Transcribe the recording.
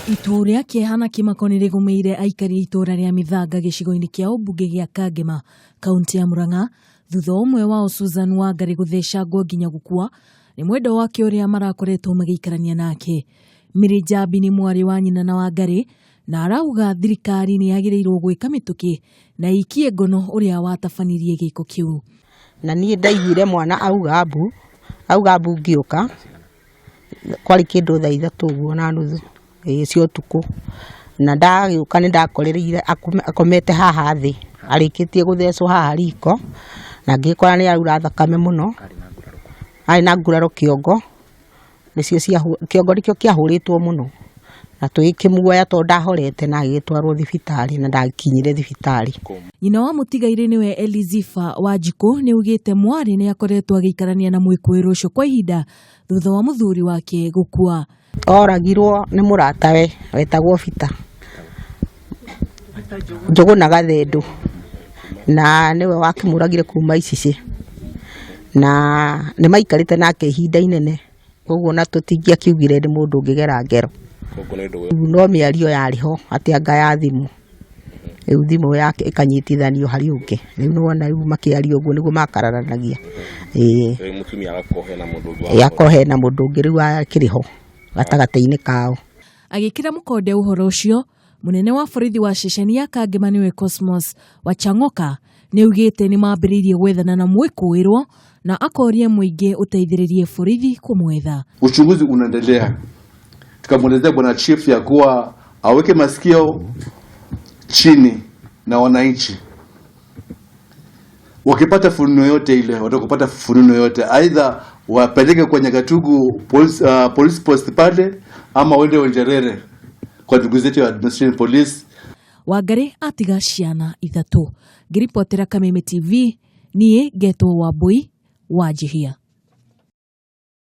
Itu ria kiehana kimako nirigumeire aikari itura ria Mithanga gicigo-ini kia umbunge gia Kangema kaunti ya Murang'a thutha umwe wao Susan Wangari guthecangwo nginya gukua ni mwendo wake uria marakoretwo magiikarania nake. Mary Njabi ni mwari wa nyina na Wangari na arauga thirikari ni yagirirwo gwika mituki na ikie ngono uria watabanirie giko kiu. Na nie ndaigire mwana auga mbu ngiuka kwari kindu thaa 3 guo na nuthu cio tuku na ndagiuka ni ndakorereire akomete haha thi arikitie guthecwo haha riko na ngikora ni aura thakame muno ari na nguraro kiongo nicio cia kiongo rikio kiahuritwo muno na twikimuoya to ndahorete na agitwarwo thibitari na ndakinyire thibitari. Nyina wa mutigaire niwe Elizifa Wanjiku ni ugite mwari ni akoretwo agiikarania na mwikuiro ucio kwa ihinda thutha wa muthuri wake gukua. Oragirwo ni muratawe wetagwo Bita Njuguna Gathendu na niwe wakimuragire kuma Icici na ni maikarite nake ihinda inene koguo na tutingia kiugire ndi mundu ngigera ngero no miario yariho ati anga ya thimu thimu yake ikanyitithanio hari ungi riu nona riu makiario uguo niguo makararanagia mutumia akohena mundu yakohena mundu ungi riu akiriho gatagati-ini kao. Agikira mukonde uhoro ucio munene wa borithi wa ceceni ya Kangema niwe Cosmos Wachang'oka ni ugite ni mambiririe gwethana na mwikuirwo na akoria muingi uteithiririe borithi kumwetha. Uchunguzi unaendelea. Tukamwelezea bwana chief ya kuwa aweke masikio chini na wananchi. Wakipata fununu yote ile, watakupata fununu yote, aidha wapeleke kwa Nyagatugu police post pale ama wende Onjerere kwa ndugu zetu ya administration police. Wangari atiga ciana 3. Ngiripotera Kameme TV, nie Geto Wambui, Wajihia.